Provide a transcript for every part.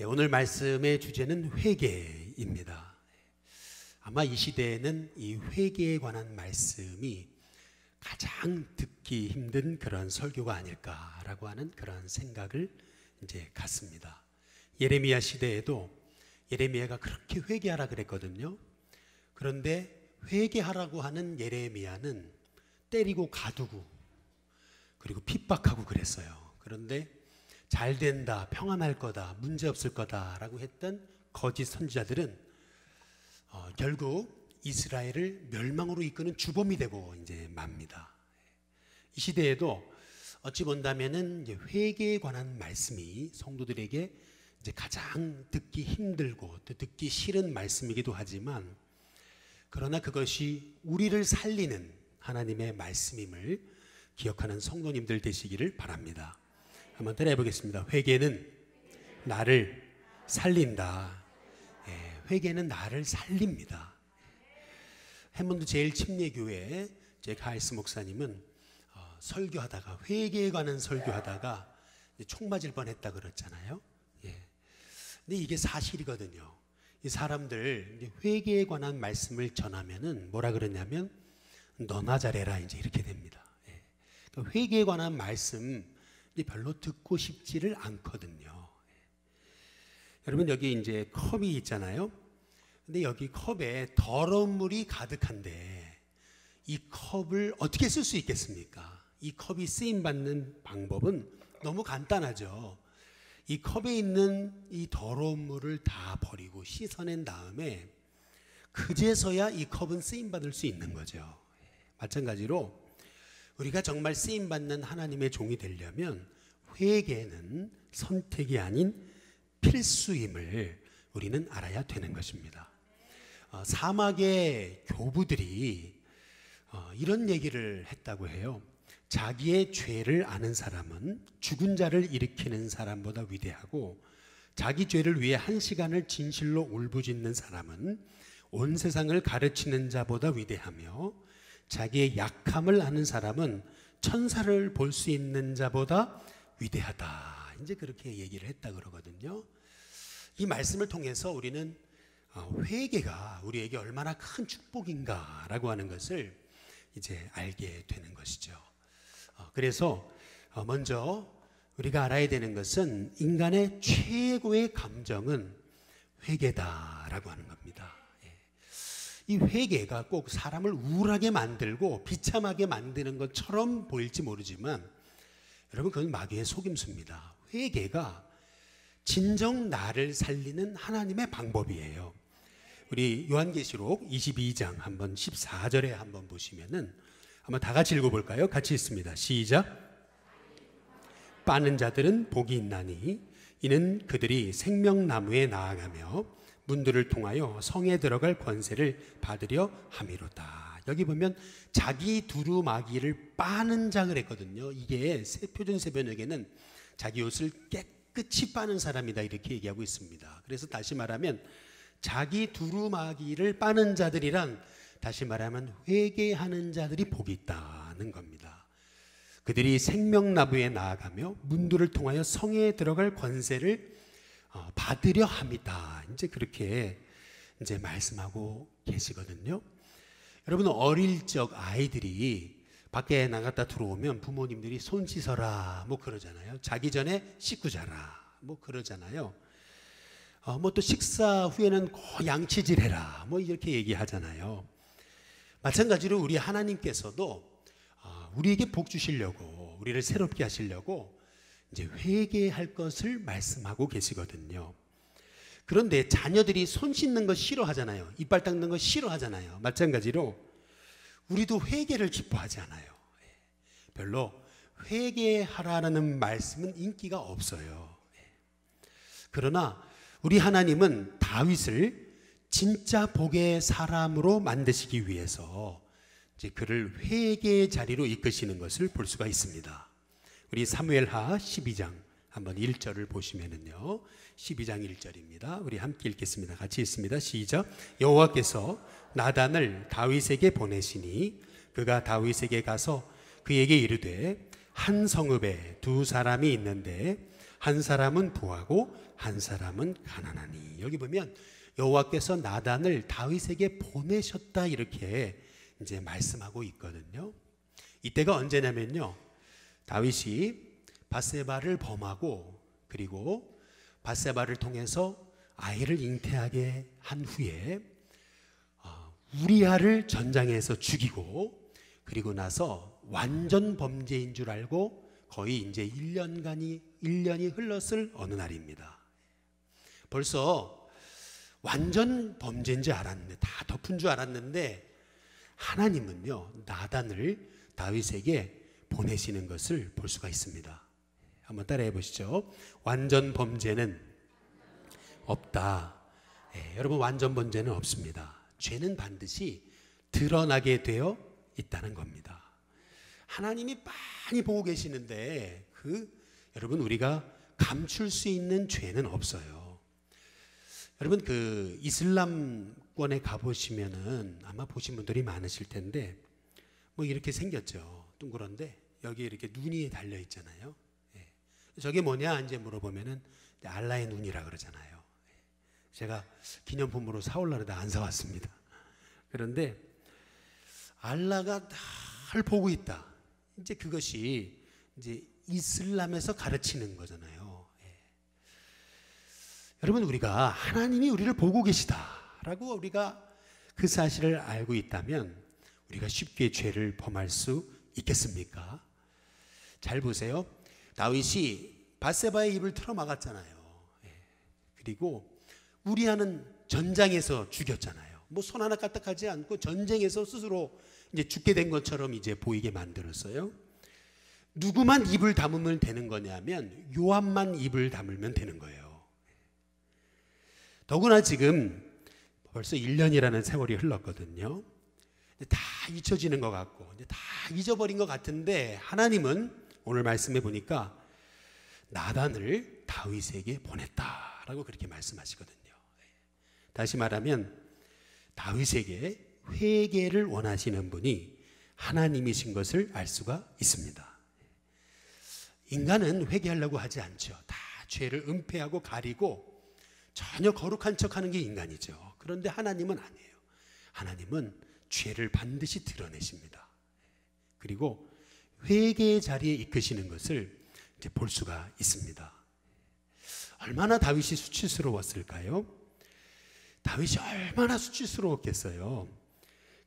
오늘 말씀의 주제는 회개입니다. 아마 이 시대에는 이 회개에 관한 말씀이 가장 듣기 힘든 그런 설교가 아닐까라고 하는 그런 생각을 이제 갖습니다. 예레미야 시대에도 예레미야가 그렇게 회개하라 그랬거든요. 그런데 회개하라고 하는 예레미야는 때리고 가두고 그리고 핍박하고 그랬어요. 그런데 잘 된다, 평안할 거다, 문제 없을 거다라고 했던 거짓 선지자들은 결국 이스라엘을 멸망으로 이끄는 주범이 되고 이제 맙니다. 이 시대에도 어찌 본다면은 이제 회개에 관한 말씀이 성도들에게 이제 가장 듣기 힘들고 또 듣기 싫은 말씀이기도 하지만, 그러나 그것이 우리를 살리는 하나님의 말씀임을 기억하는 성도님들 되시기를 바랍니다. 한번 따라해 보겠습니다. 회개는 나를 살린다. 회개는 나를 살립니다. 해몬드 제일 침례교회 제 가이스 목사님은 설교하다가 회개에 관한 설교하다가 총 맞을 뻔했다 그랬잖아요. 근데 이게 사실이거든요. 이 사람들 회개에 관한 말씀을 전하면은 뭐라 그러냐면 너나 잘해라 이제 이렇게 됩니다. 그러니까 회개에 관한 말씀 별로 듣고 싶지를 않거든요. 여러분 여기 이제 컵이 있잖아요. 근데 여기 컵에 더러운 물이 가득한데 이 컵을 어떻게 쓸 수 있겠습니까? 이 컵이 쓰임 받는 방법은 너무 간단하죠. 이 컵에 있는 이 더러운 물을 다 버리고 씻어낸 다음에 그제서야 이 컵은 쓰임 받을 수 있는 거죠. 마찬가지로 우리가 정말 쓰임받는 하나님의 종이 되려면 회개는 선택이 아닌 필수임을 우리는 알아야 되는 것입니다. 사막의 교부들이 이런 얘기를 했다고 해요. 자기의 죄를 아는 사람은 죽은 자를 일으키는 사람보다 위대하고, 자기 죄를 위해 한 시간을 진실로 울부짖는 사람은 온 세상을 가르치는 자보다 위대하며, 자기의 약함을 아는 사람은 천사를 볼 수 있는 자보다 위대하다. 이제 그렇게 얘기를 했다 그러거든요. 이 말씀을 통해서 우리는 회개가 우리에게 얼마나 큰 축복인가라고 하는 것을 이제 알게 되는 것이죠. 그래서 먼저 우리가 알아야 되는 것은 인간의 최고의 감정은 회개다라고 하는 겁니다. 이 회개가 꼭 사람을 우울하게 만들고 비참하게 만드는 것처럼 보일지 모르지만 여러분, 그건 마귀의 속임수입니다. 회개가 진정 나를 살리는 하나님의 방법이에요. 우리 요한계시록 22장 한번 14절에 한번 보시면은 한번 다 같이 읽어볼까요? 같이 읽습니다. 시작. 빠는 자들은 복이 있나니 이는 그들이 생명나무에 나아가며 문들을 통하여 성에 들어갈 권세를 받으려 함이로다. 여기 보면 자기 두루마기를 빠는 자 그랬거든요. 이게 표준 세번역에는 자기 옷을 깨끗이 빠는 사람이다 이렇게 얘기하고 있습니다. 그래서 다시 말하면 자기 두루마기를 빠는 자들이란, 다시 말하면 회개하는 자들이 복이 있다는 겁니다. 그들이 생명나무에 나아가며 문들을 통하여 성에 들어갈 권세를 받으려 합니다. 이제 그렇게 이제 말씀하고 계시거든요. 여러분, 어릴 적 아이들이 밖에 나갔다 들어오면 부모님들이 손 씻어라 뭐 그러잖아요. 자기 전에 씻고 자라 뭐 그러잖아요. 뭐 또 식사 후에는 양치질 해라 뭐 이렇게 얘기하잖아요. 마찬가지로 우리 하나님께서도 우리에게 복 주시려고, 우리를 새롭게 하시려고 이제 회개할 것을 말씀하고 계시거든요. 그런데 자녀들이 손 씻는 거 싫어하잖아요. 이빨 닦는 거 싫어하잖아요. 마찬가지로 우리도 회개를 기뻐하지 않아요. 별로 회개하라는 말씀은 인기가 없어요. 그러나 우리 하나님은 다윗을 진짜 복의 사람으로 만드시기 위해서 이제 그를 회개의 자리로 이끄시는 것을 볼 수가 있습니다. 우리 사무엘하 12장 한번 1절을 보시면은요, 12장 1절입니다. 우리 함께 읽겠습니다. 같이 읽습니다. 시작. 여호와께서 나단을 다윗에게 보내시니 그가 다윗에게 가서 그에게 이르되 한 성읍에 두 사람이 있는데 한 사람은 부하고 한 사람은 가난하니. 여기 보면 여호와께서 나단을 다윗에게 보내셨다 이렇게 이제 말씀하고 있거든요. 이때가 언제냐면요, 다윗이 밧세바를 범하고 그리고 밧세바를 통해서 아이를 잉태하게 한 후에 우리아를 전장에서 죽이고 그리고 나서 완전 범죄인 줄 알고 거의 이제 1년이 흘렀을 어느 날입니다. 벌써 완전 범죄인 줄 알았는데, 다 덮은 줄 알았는데 하나님은요, 나단을 다윗에게 보내시는 것을 볼 수가 있습니다. 한번 따라해 보시죠. 완전 범죄는 없다. 여러분, 완전 범죄는 없습니다. 죄는 반드시 드러나게 되어 있다는 겁니다. 하나님이 많이 보고 계시는데 여러분, 우리가 감출 수 있는 죄는 없어요. 여러분, 이슬람권에 가보시면은 아마 보신 분들이 많으실 텐데 뭐 이렇게 생겼죠. 둥그런데 여기 이렇게 눈이 달려 있잖아요. 저게 뭐냐 이제 물어보면은 알라의 눈이라 그러잖아요. 제가 기념품으로 사오려고 안 사왔습니다. 그런데 알라가 날 보고 있다. 이제 그것이 이제 이슬람에서 가르치는 거잖아요. 여러분, 우리가 하나님이 우리를 보고 계시다라고 우리가 그 사실을 알고 있다면 우리가 쉽게 죄를 범할 수 있겠습니까? 잘 보세요. 다윗이 밧세바의 입을 틀어막았잖아요. 그리고 우리아는 전장에서 죽였잖아요. 뭐 손 하나 까딱하지 않고 전쟁에서 스스로 이제 죽게 된 것처럼 이제 보이게 만들었어요. 누구만 입을 다물면 되는 거냐면 요압만 입을 다물면 되는 거예요. 더구나 지금 벌써 1년이라는 세월이 흘렀거든요. 다 잊혀지는 것 같고 이제 다 잊어버린 것 같은데 하나님은 오늘 말씀해 보니까 나단을 다윗에게 보냈다라고 그렇게 말씀하시거든요. 다시 말하면 다윗에게 회개를 원하시는 분이 하나님이신 것을 알 수가 있습니다. 인간은 회개하려고 하지 않죠. 다 죄를 은폐하고 가리고 전혀 거룩한 척하는 게 인간이죠. 그런데 하나님은 아니에요. 하나님은 죄를 반드시 드러내십니다. 그리고 회개의 자리에 이끄시는 것을 이제 볼 수가 있습니다. 얼마나 다윗이 수치스러웠을까요? 다윗이 얼마나 수치스러웠겠어요.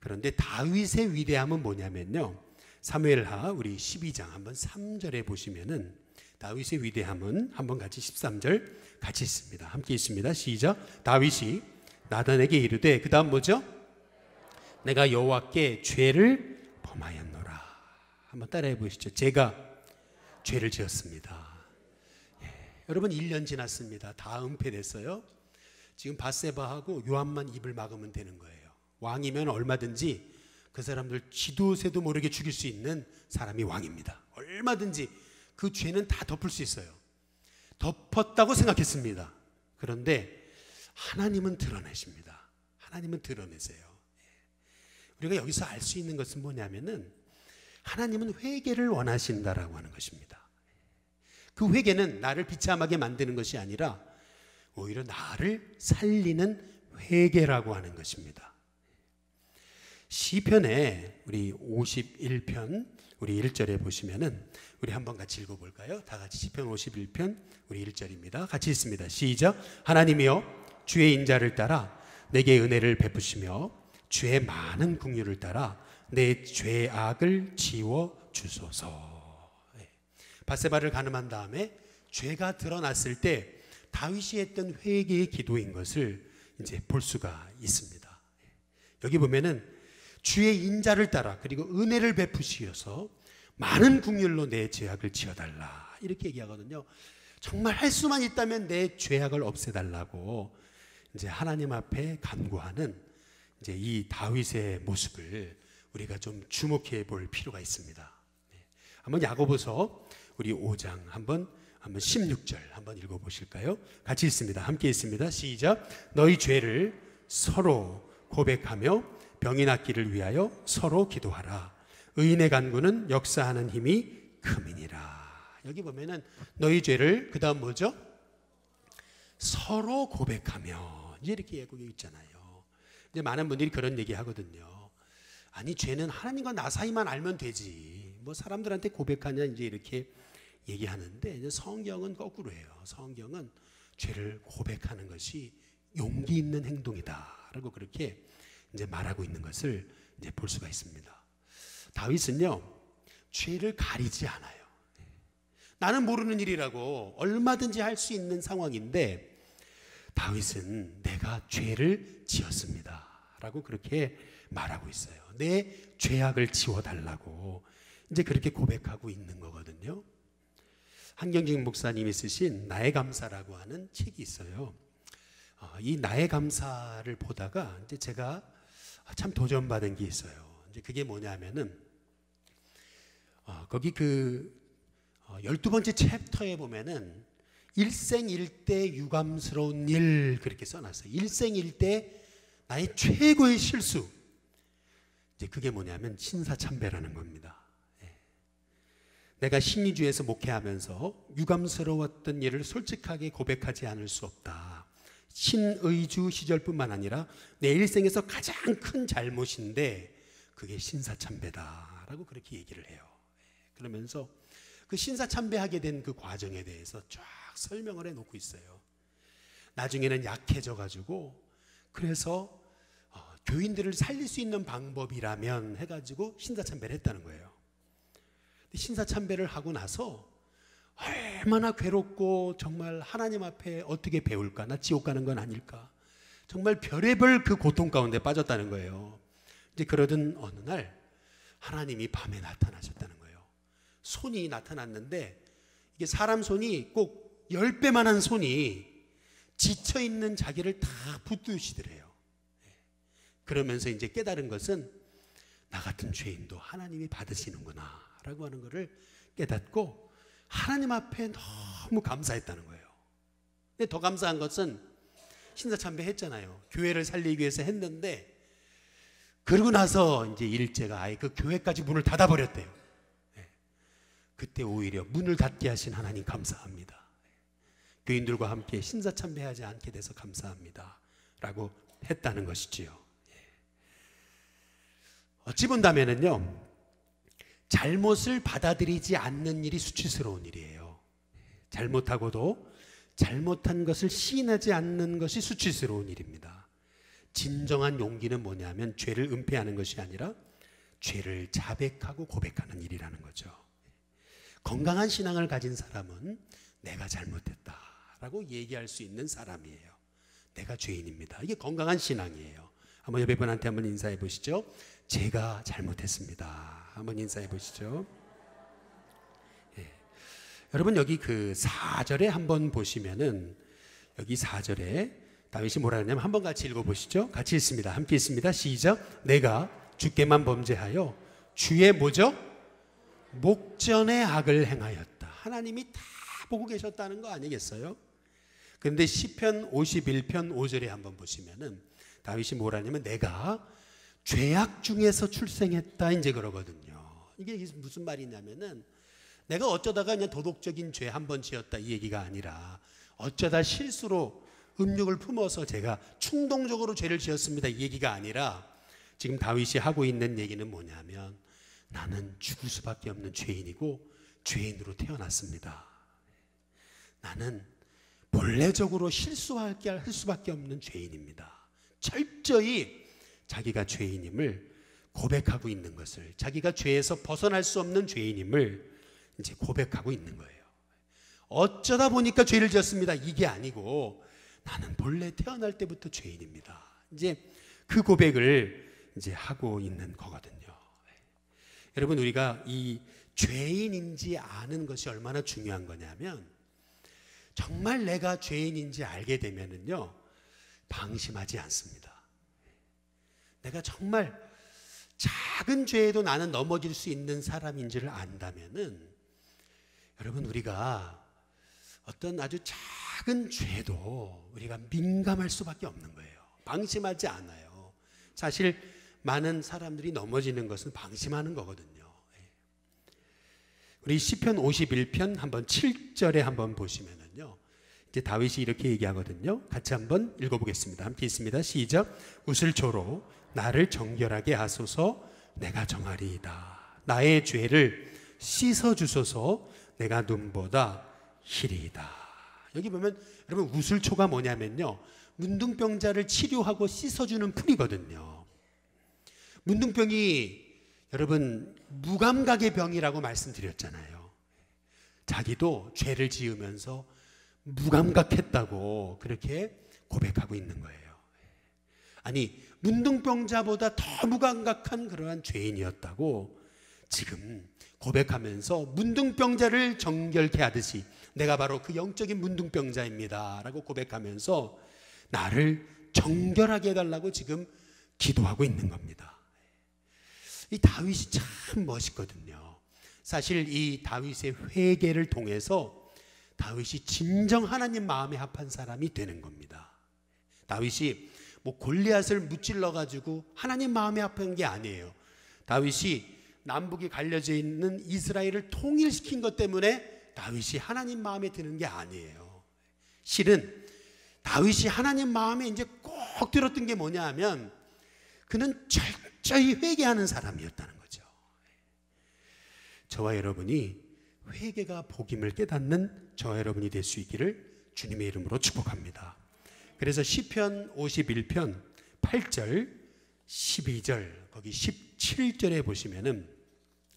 그런데 다윗의 위대함은 뭐냐면요, 사무엘하 우리 12장 한번 3절에 보시면은 다윗의 위대함은 한번 같이 13절 같이 있습니다. 함께 있습니다. 시작. 다윗이 나단에게 이르되, 그 다음 뭐죠? 내가 여호와께 죄를 범하였노라. 한번 따라해 보시죠. 제가 죄를 지었습니다. 여러분, 1년 지났습니다. 다 은폐됐어요. 지금 밧세바하고 요압만 입을 막으면 되는 거예요. 왕이면 얼마든지 그 사람들 쥐도 새도 모르게 죽일 수 있는 사람이 왕입니다. 얼마든지 그 죄는 다 덮을 수 있어요. 덮었다고 생각했습니다. 그런데 하나님은 드러내십니다. 하나님은 드러내세요. 우리가 여기서 알 수 있는 것은 뭐냐면은 하나님은 회개를 원하신다라고 하는 것입니다. 그 회개는 나를 비참하게 만드는 것이 아니라 오히려 나를 살리는 회개라고 하는 것입니다. 시편에 우리 51편 우리 1절에 보시면은 우리 한번 같이 읽어볼까요? 다 같이 시편 51편 우리 1절입니다. 같이 읽습니다. 시작. 하나님이여, 주의 인자를 따라 내게 은혜를 베푸시며 주의 많은 긍휼을 따라 내 죄악을 지워 주소서. 밧세바를 간음한 다음에 죄가 드러났을 때 다윗이 했던 회개의 기도인 것을 이제 볼 수가 있습니다. 여기 보면은 주의 인자를 따라 그리고 은혜를 베푸시어서 많은 긍휼로 내 죄악을 지어달라 이렇게 얘기하거든요. 정말 할 수만 있다면 내 죄악을 없애달라고 이제 하나님 앞에 간구하는 이제 이 다윗의 모습을 우리가 좀 주목해 볼 필요가 있습니다. 한번 야고보서 우리 5장 한번 16절 한번 읽어보실까요? 같이 읽습니다. 함께 읽습니다. 시작. 너희 죄를 서로 고백하며 병이 낫기를 위하여 서로 기도하라. 의인의 간구는 역사하는 힘이 큼이니라. 여기 보면은 너희 죄를 그다음 뭐죠? 서로 고백하며 이제 이렇게 예고되어 있잖아요. 이제 많은 분들이 그런 얘기 하거든요. 아니 죄는 하나님과 나 사이만 알면 되지. 뭐 사람들한테 고백하냐 이제 이렇게 얘기하는데 이제 성경은 거꾸로예요. 성경은 죄를 고백하는 것이 용기 있는 행동이다라고 그렇게 이제 말하고 있는 것을 이제 볼 수가 있습니다. 다윗은요 죄를 가리지 않아요. 나는 모르는 일이라고 얼마든지 할 수 있는 상황인데 다윗은 내가 죄를 지었습니다 라고 그렇게 말하고 있어요. 내 죄악을 지워달라고 이제 그렇게 고백하고 있는 거거든요. 한경직 목사님이 쓰신 나의 감사라고 하는 책이 있어요. 이 나의 감사를 보다가 이제 제가 참 도전받은 게 있어요. 이제 그게 뭐냐면은 거기 그 12번째 챕터에 보면은 일생일대 유감스러운 일 그렇게 써놨어요. 일생일대 나의 최고의 실수. 이제 그게 뭐냐면 신사참배라는 겁니다. 내가 신의주에서 목회하면서 유감스러웠던 일을 솔직하게 고백하지 않을 수 없다. 신의주 시절뿐만 아니라 내 일생에서 가장 큰 잘못인데 그게 신사참배다라고 그렇게 얘기를 해요. 그러면서 그 신사참배하게 된 그 과정에 대해서 쫙 설명을 해놓고 있어요. 나중에는 약해져 가지고 그래서 교인들을 살릴 수 있는 방법이라면 해가지고 신사참배를 했다는 거예요. 신사참배를 하고 나서 얼마나 괴롭고 정말 하나님 앞에 어떻게 배울까? 나 지옥 가는 건 아닐까? 정말 별의별 그 고통 가운데 빠졌다는 거예요. 이제 그러던 어느 날 하나님이 밤에 나타나셨다는 거예요. 손이 나타났는데 이게 사람 손이 꼭 10배만한 손이 지쳐있는 자기를 다 붙드시더래요. 그러면서 이제 깨달은 것은 나 같은 죄인도 하나님이 받으시는구나 라고 하는 것을 깨닫고 하나님 앞에 너무 감사했다는 거예요. 근데 더 감사한 것은 신사참배 했잖아요. 교회를 살리기 위해서 했는데 그러고 나서 이제 일제가 아예 그 교회까지 문을 닫아버렸대요. 그때 오히려 문을 닫게 하신 하나님 감사합니다. 교인들과 함께 신사참배하지 않게 돼서 감사합니다 라고 했다는 것이지요. 어찌 본다면은요 잘못을 받아들이지 않는 일이 수치스러운 일이에요. 잘못하고도 잘못한 것을 시인하지 않는 것이 수치스러운 일입니다. 진정한 용기는 뭐냐면 죄를 은폐하는 것이 아니라 죄를 자백하고 고백하는 일이라는 거죠. 건강한 신앙을 가진 사람은 내가 잘못했다라고 얘기할 수 있는 사람이에요. 내가 죄인입니다. 이게 건강한 신앙이에요. 한번 옆에 분한테 한번 인사해 보시죠. 제가 잘못했습니다. 한번 인사해 보시죠. 여러분 여기 그 4절에 한번 보시면은 여기 4절에 다윗이 뭐라 하냐면 한번 같이 읽어보시죠. 같이 읽습니다. 함께 읽습니다. 시작. 내가 주께만 범죄하여 주의 뭐죠? 목전에 악을 행하였다. 하나님이 다 보고 계셨다는 거 아니겠어요? 그런데 시편 51편 5절에 한번 보시면은 다윗이 뭐라 하냐면 내가 죄악 중에서 출생했다 이제 그러거든요. 이게 무슨 말이냐면은 내가 어쩌다가 그냥 도덕적인 죄 한 번 지었다 이 얘기가 아니라 어쩌다 실수로 음욕을 품어서 제가 충동적으로 죄를 지었습니다 이 얘기가 아니라 지금 다윗이 하고 있는 얘기는 뭐냐면 나는 죽을 수밖에 없는 죄인이고 죄인으로 태어났습니다. 나는 본래적으로 실수할 수밖에 없는 죄인입니다. 철저히 자기가 죄인임을 고백하고 있는 것을 자기가 죄에서 벗어날 수 없는 죄인임을 이제 고백하고 있는 거예요. 어쩌다 보니까 죄를 지었습니다. 이게 아니고 나는 본래 태어날 때부터 죄인입니다. 이제 그 고백을 이제 하고 있는 거거든요. 여러분 우리가 이 죄인인지 아는 것이 얼마나 중요한 거냐면 정말 내가 죄인인지 알게 되면은요 방심하지 않습니다. 내가 정말 작은 죄에도 나는 넘어질 수 있는 사람인지를 안다면은 여러분 우리가 어떤 아주 작은 죄도 우리가 민감할 수밖에 없는 거예요. 방심하지 않아요. 사실 많은 사람들이 넘어지는 것은 방심하는 거거든요. 우리 시편 51편 한번 7절에 한번 보시면은요, 이제 다윗이 이렇게 얘기하거든요. 같이 한번 읽어보겠습니다. 함께 있습니다. 시작. 우슬초로 나를 정결하게 하소서. 내가 정하리이다. 나의 죄를 씻어주소서. 내가 눈보다 희리이다. 여기 보면 여러분, 우슬초가 뭐냐면요, 문둥병자를 치료하고 씻어주는 풀이거든요. 문둥병이 여러분 무감각의 병이라고 말씀드렸잖아요. 자기도 죄를 지으면서 무감각했다고 그렇게 고백하고 있는 거예요. 아니, 문둥병자보다 더 무감각한 그러한 죄인이었다고 지금 고백하면서 문둥병자를 정결케 하듯이 내가 바로 그 영적인 문둥병자입니다 라고 고백하면서 나를 정결하게 해달라고 지금 기도하고 있는 겁니다. 이 다윗이 참 멋있거든요. 사실 이 다윗의 회개를 통해서 다윗이 진정 하나님 마음에 합한 사람이 되는 겁니다. 다윗이 뭐 골리앗을 무찔러 가지고 하나님 마음에 합한 게 아니에요. 다윗이 남북이 갈려져 있는 이스라엘을 통일시킨 것 때문에 다윗이 하나님 마음에 드는 게 아니에요. 실은 다윗이 하나님 마음에 이제 꼭 들었던 게 뭐냐 하면 그는 철저히 회개하는 사람이었다는 거죠. 저와 여러분이 회개가 복임을 깨닫는 저와 여러분이 될 수 있기를 주님의 이름으로 축복합니다. 그래서 시편 51편 8절 12절 거기 17절에 보시면은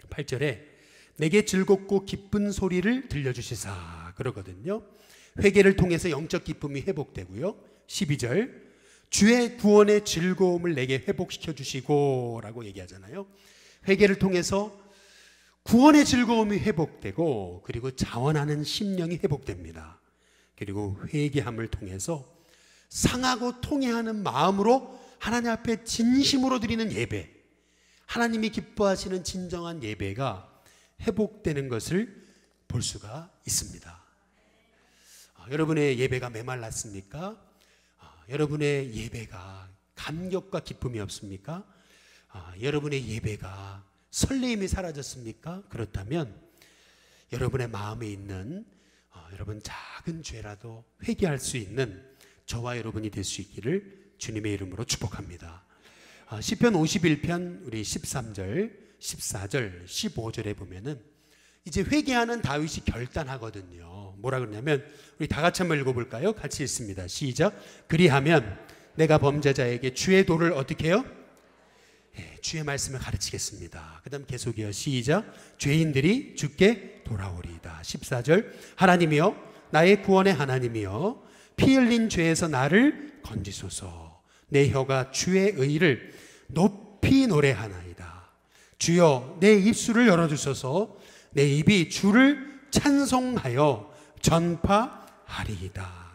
8절에 내게 즐겁고 기쁜 소리를 들려주시사 그러거든요. 회개를 통해서 영적 기쁨이 회복되고요. 12절 주의 구원의 즐거움을 내게 회복시켜 주시고 라고 얘기하잖아요. 회개를 통해서 구원의 즐거움이 회복되고 그리고 자원하는 심령이 회복됩니다. 그리고 회개함을 통해서 상하고 통회하는 마음으로 하나님 앞에 진심으로 드리는 예배, 하나님이 기뻐하시는 진정한 예배가 회복되는 것을 볼 수가 있습니다. 여러분의 예배가 메말랐습니까? 여러분의 예배가 감격과 기쁨이 없습니까? 여러분의 예배가 설레임이 사라졌습니까? 그렇다면 여러분의 마음에 있는 여러분 작은 죄라도 회개할 수 있는 저와 여러분이 될 수 있기를 주님의 이름으로 축복합니다. 시편 51편 우리 13절, 14절, 15절에 보면은 이제 회개하는 다윗이 결단하거든요. 뭐라 그러냐면 우리 다 같이 한번 읽어볼까요? 같이 읽습니다. 시작. 그리하면 내가 범죄자에게 주의 도를 어떻게 해요? 주의 말씀을 가르치겠습니다. 그 다음 계속이요. 시작. 죄인들이 주께 돌아오리이다. 14절. 하나님이여 나의 구원의 하나님이여 피 흘린 죄에서 나를 건지소서. 내 혀가 주의 의를 높이 노래하나이다. 주여 내 입술을 열어주소서. 내 입이 주를 찬송하여 전파하리이다.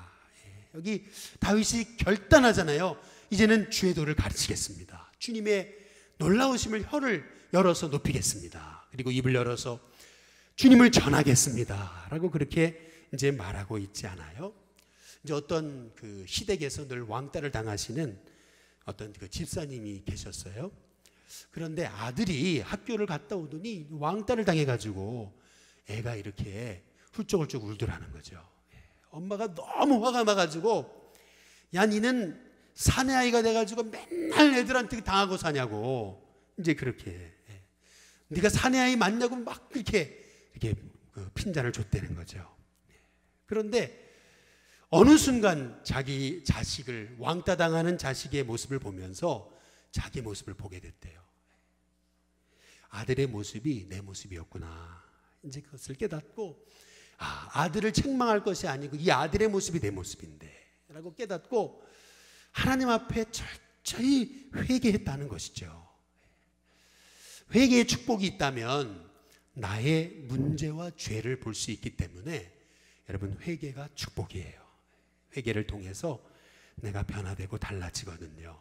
여기 다윗이 결단하잖아요. 이제는 주의 도를 가르치겠습니다. 주님의 놀라우심을 혀를 열어서 높이겠습니다. 그리고 입을 열어서 주님을 전하겠습니다. 라고 그렇게 이제 말하고 있지 않아요? 이제 어떤 그 시댁에서 늘 왕따를 당하시는 어떤 그 집사님이 계셨어요. 그런데 아들이 학교를 갔다 오더니 왕따를 당해가지고 애가 이렇게 훌쩍훌쩍 울더라는 거죠. 엄마가 너무 화가 나가지고 야 니는 사내 아이가 돼가지고 맨날 애들한테 당하고 사냐고 이제 그렇게 네가 사내 아이 맞냐고 막 이렇게 그 핀잔을 줬다는 거죠. 그런데 어느 순간 자기 자식을 왕따 당하는 자식의 모습을 보면서 자기 모습을 보게 됐대요. 아들의 모습이 내 모습이었구나. 이제 그것을 깨닫고 아들을 책망할 것이 아니고 이 아들의 모습이 내 모습인데 라고 깨닫고 하나님 앞에 철저히 회개했다는 것이죠. 회개의 축복이 있다면 나의 문제와 죄를 볼 수 있기 때문에 여러분 회개가 축복이에요. 회개를 통해서 내가 변화되고 달라지거든요.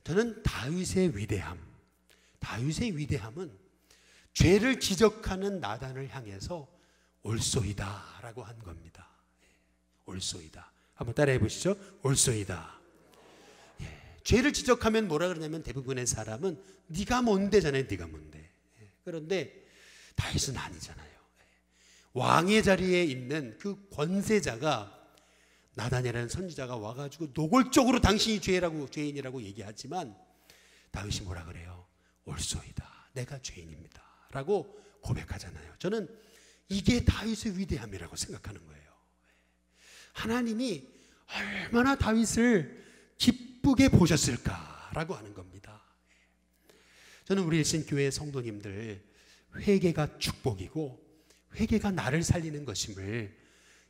저는 다윗의 위대함은 죄를 지적하는 나단을 향해서 옳소이다 라고 한 겁니다. 옳소이다. 한번 따라해 보시죠. 옳소이다. 죄를 지적하면 뭐라 그러냐면 대부분의 사람은 네가 뭔데잖아요. 네가 뭔데. 그런데 다윗은 아니잖아요. 왕의 자리에 있는 그 권세자가 나단이라는 선지자가 와가지고 노골적으로 당신이 죄인이라고 얘기하지만 다윗이 뭐라 그래요? 옳소이다, 내가 죄인입니다 라고 고백하잖아요. 저는 이게 다윗의 위대함이라고 생각하는 거예요. 하나님이 얼마나 다윗을 기쁘게 보셨을까라고 하는 겁니다. 저는 우리 일신교회 성도님들, 회개가 축복이고 회개가 나를 살리는 것임을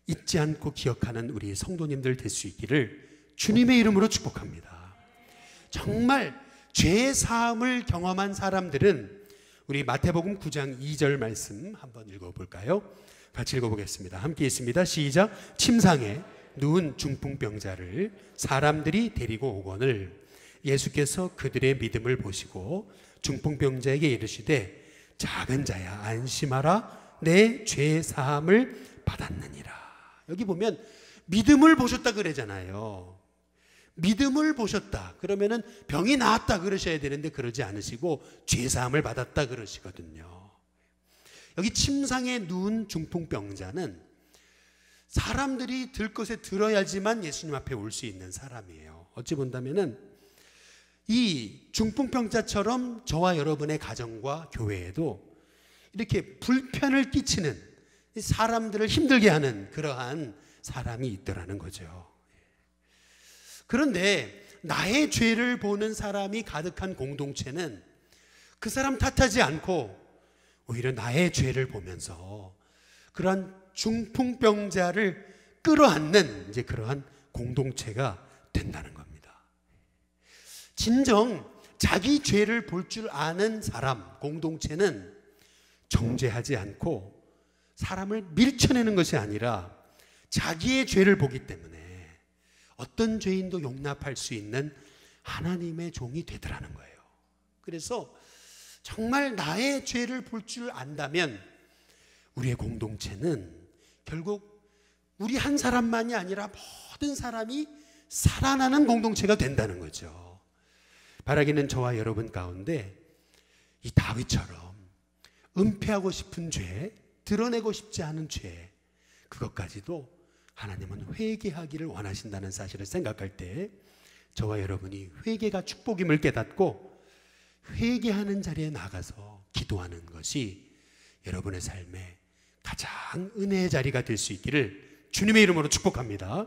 잊지 않고 기억하는 우리 성도님들 될 수 있기를 주님의 이름으로 축복합니다. 정말 죄 사함을 경험한 사람들은 우리 마태복음 9장 2절 말씀 한번 읽어볼까요? 같이 읽어보겠습니다. 함께 있습니다. 시작. 침상에 누운 중풍병자를 사람들이 데리고 오거늘 예수께서 그들의 믿음을 보시고 중풍병자에게 이르시되 작은 자야 안심하라, 내 죄 사함을 받았느니라. 여기 보면 믿음을 보셨다 그러잖아요. 믿음을 보셨다 그러면은 병이 나았다 그러셔야 되는데 그러지 않으시고 죄 사함을 받았다 그러시거든요. 여기 침상에 누운 중풍병자는 사람들이 들 것에 들어야지만 예수님 앞에 올 수 있는 사람이에요. 어찌 본다면은 이 중풍병자처럼 저와 여러분의 가정과 교회에도 이렇게 불편을 끼치는, 사람들을 힘들게 하는 그러한 사람이 있더라는 거죠. 그런데 나의 죄를 보는 사람이 가득한 공동체는 그 사람 탓하지 않고 오히려 나의 죄를 보면서 그러한 중풍병자를 끌어안는 이제 그러한 공동체가 된다는 겁니다. 진정 자기 죄를 볼 줄 아는 사람, 공동체는 정죄하지 않고 사람을 밀쳐내는 것이 아니라 자기의 죄를 보기 때문에 어떤 죄인도 용납할 수 있는 하나님의 종이 되더라는 거예요. 그래서 정말 나의 죄를 볼 줄 안다면 우리의 공동체는 결국 우리 한 사람만이 아니라 모든 사람이 살아나는 공동체가 된다는 거죠. 바라기는 저와 여러분 가운데 이 다윗처럼 은폐하고 싶은 죄, 드러내고 싶지 않은 죄, 그것까지도 하나님은 회개하기를 원하신다는 사실을 생각할 때 저와 여러분이 회개가 축복임을 깨닫고 회개하는 자리에 나가서 기도하는 것이 여러분의 삶에 가장 은혜의 자리가 될 수 있기를 주님의 이름으로 축복합니다.